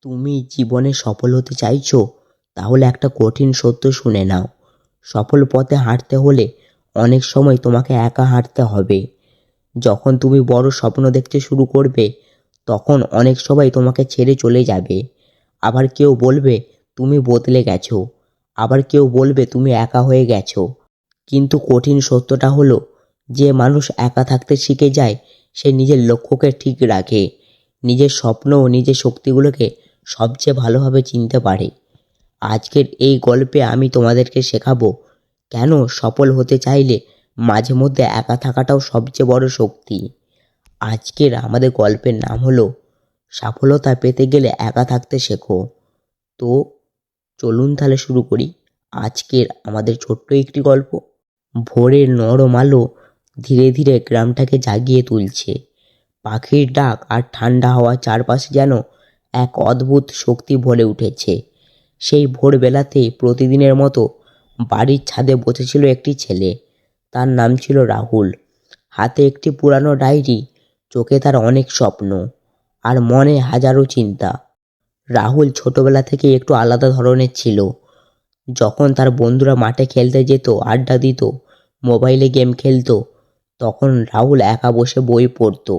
তুমি জীবনে সফল হতে চাইছো? তাহলে একটা কঠিন সত্য শুনে নাও। সফল পথে হাঁটতে হলে অনেক সময় তোমাকে একা হাঁটতে হবে। যখন তুমি বড় স্বপ্ন দেখতে শুরু করবে, তখন অনেক সবাই তোমাকে ছেড়ে চলে যাবে। আবার কেউ বলবে তুমি বদলে গেছো, আবার কেউ বলবে তুমি একা হয়ে গেছো। কিন্তু কঠিন সত্যটা হলো, যে মানুষ একা থাকতে শিখে যায় সে নিজের লক্ষ্যকে ঠিক রাখে, নিজের স্বপ্ন ও নিজের শক্তিগুলোকে সবচেয়ে ভালোভাবে চিনতে পারে। আজকের এই গল্পে আমি তোমাদেরকে শেখাবো কেন সফল হতে চাইলে মাঝে মধ্যে একা থাকাটাও সবচেয়ে বড় শক্তি। আজকের আমাদের গল্পের নাম হলো সফলতা পেতে গেলে একা থাকতে শেখো। তো চলুন তাহলে শুরু করি আজকের আমাদের ছোট্ট একটি গল্প। ভোরের নরম আলো ধীরে ধীরে গ্রামটাকে জাগিয়ে তুলছে। পাখির ডাক আর ঠান্ডা হাওয়া চারপাশে যেন এক অদ্ভুত শক্তি ভরে উঠেছে। সেই ভোরবেলাতেই প্রতিদিনের মতো বাড়ির ছাদে বসেছিল একটি ছেলে। তার নাম ছিল রাহুল। হাতে একটি পুরানো ডায়েরি, চোখে তার অনেক স্বপ্ন আর মনে হাজারো চিন্তা। রাহুল ছোটবেলা থেকে একটু আলাদা ধরনের ছিল। যখন তার বন্ধুরা মাঠে খেলতে যেত, আড্ডা দিত, মোবাইলে গেম খেলতো, তখন রাহুল একা বসে বই পড়তো,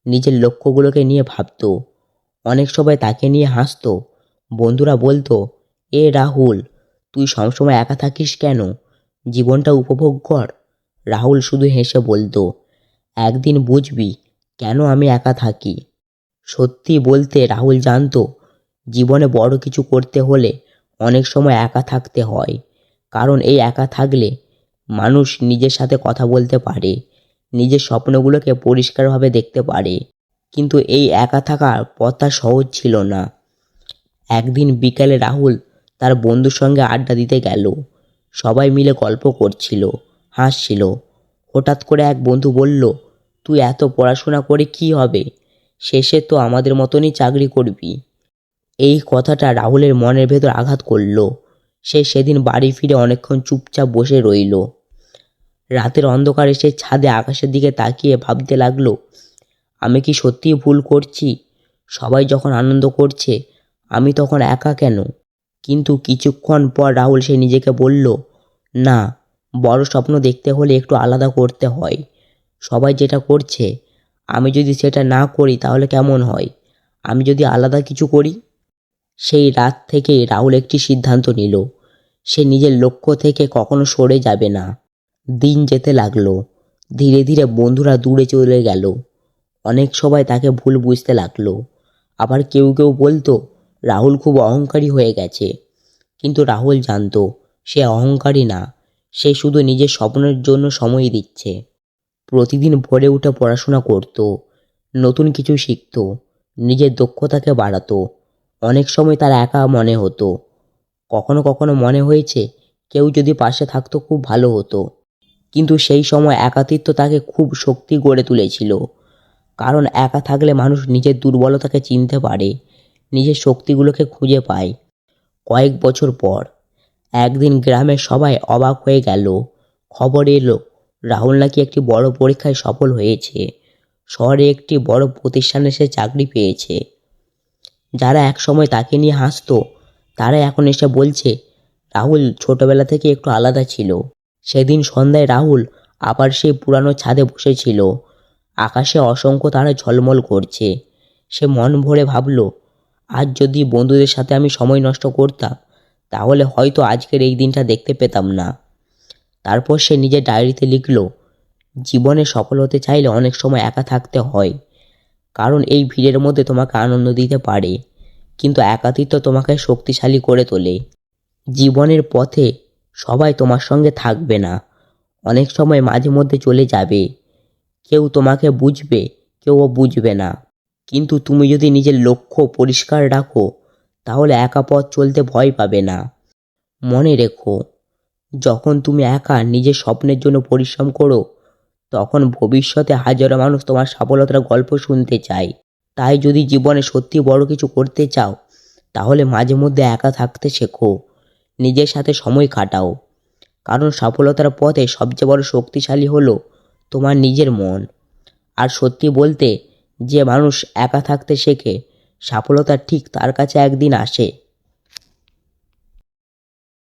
নিজের লক্ষ্যগুলোকে নিয়ে ভাবতো। অনেক সময় তাকে নিয়ে হাসতো। বন্ধুরা বলতো, এ রাহুল, তুই সবসময় একা থাকিস কেন? জীবনটা উপভোগ কর। রাহুল শুধু হেসে বলতো, একদিন বুঝবি কেন আমি একা থাকি। সত্যি বলতে রাহুল জানতো, জীবনে বড় কিছু করতে হলে অনেক সময় একা থাকতে হয়। কারণ এই একা থাকলে মানুষ নিজের সাথে কথা বলতে পারে, নিজের স্বপ্নগুলোকে পরিষ্কারভাবে দেখতে পারে। কিন্তু এই একা থাকার পথটা সহজ ছিল না। একদিন বিকালে রাহুল তার বন্ধুর সঙ্গে আড্ডা দিতে গেল। সবাই মিলে গল্প করছিল, হাসছিল। হঠাৎ করে এক বন্ধু বলল, তুই এত পড়াশোনা করে কি হবে? শেষে তো আমাদের মতনই চাকরি করবি। এই কথাটা রাহুলের মনের ভেতর আঘাত করল। সে সেদিন বাড়ি ফিরে অনেকক্ষণ চুপচাপ বসে রইল। রাতের অন্ধকারে সে ছাদে আকাশের দিকে তাকিয়ে ভাবতে লাগলো, আমি কি সত্যিই ভুল করছি? সবাই যখন আনন্দ করছে, আমি তখন একা কেন? কিন্তু কিছুক্ষণ পর রাহুল সে নিজেকে বলল, না, বড় স্বপ্ন দেখতে হলে একটু আলাদা করতে হয়। সবাই যেটা করছে, আমি যদি সেটা না করি তাহলে কেমন হয়? আমি যদি আলাদা কিছু করি। সেই রাত থেকেই রাহুল একটি সিদ্ধান্ত নিল, সে নিজের লক্ষ্য থেকে কখনো সরে যাবে না। দিন যেতে লাগলো। ধীরে ধীরে বন্ধুরা দূরে চলে গেল। অনেক সবাই তাকে ভুল বুঝতে লাগলো। আবার কেউ কেউ বলতো রাহুল খুব অহংকারী হয়ে গেছে। কিন্তু রাহুল জানতো সে অহংকারী না, সে শুধু নিজের স্বপ্নের জন্য সময় দিচ্ছে। প্রতিদিন ভোরে উঠে পড়াশোনা করত, নতুন কিছু শিখত, নিজের দক্ষতাকে বাড়াতো। অনেক সময় তার একা মনে হতো। কখনো কখনো মনে হয়েছে কেউ যদি পাশে থাকতো খুব ভালো হতো। কিন্তু সেই সময় একাকিত্ব তাকে খুব শক্তি গড়ে তুলেছিল। কারণ একা থাকলে মানুষ নিজের দুর্বলতাকে চিনতে পারে, নিজের শক্তিগুলোকে খুঁজে পায়। কয়েক বছর পর একদিন গ্রামের সবাই অবাক হয়ে গেল। খবর এলো রাহুল নাকি একটি বড় পরীক্ষায় সফল হয়েছে। শহরে একটি বড় প্রতিষ্ঠানে সে চাকরি পেয়েছে। যারা একসময় তাকে নিয়ে হাসতো, তারা এখন এসে বলছে রাহুল ছোটবেলা থেকে একটু আলাদা ছিল। সেদিন সন্ধ্যায় রাহুল আবার সেই পুরানো ছাদে বসেছিল। আকাশে অসংখ্য তারা ঝলমল করছে। সে মন ভরে ভাবল, আজ যদি বন্ধুদের সাথে আমি সময় নষ্ট করতাম, তাহলে হয়তো আজকের এই দিনটা দেখতে পেতাম না। তারপর সে নিজের ডায়েরিতে লিখল, জীবনে সফল হতে চাইলে অনেক সময় একা থাকতে হয়। কারণ এই ভিড়ের মধ্যে তোমাকে আনন্দ দিতে পারে, কিন্তু একাকিত্ব তোমাকে শক্তিশালী করে তোলে। জীবনের পথে সবাই তোমার সঙ্গে থাকবে না, অনেক সময় মাঝে মধ্যে চলে যাবে। কেউ তোমাকে বুঝবে, কেউ বুঝবে না। কিন্তু তুমি যদি নিজের লক্ষ্য পরিষ্কার রাখো, তাহলে একা পথ চলতে ভয় পাবে না। মনে রেখো, যখন তুমি একা নিজের স্বপ্নের জন্য পরিশ্রম করো, তখন ভবিষ্যতে হাজারো মানুষ তোমার সফলতার গল্প শুনতে চায়। তাই যদি জীবনে সত্যি বড় কিছু করতে চাও, তাহলে মাঝে মধ্যে একা থাকতে শেখো, নিজের সাথে সময় কাটাও। কারণ সফলতার পথে সবচেয়ে বড় শক্তিশালী হলো তোমার নিজের মন। আর সত্যি বলতে, যে মানুষ একা থাকতে শেখে সফলতা ঠিক তার কাছে একদিন আসে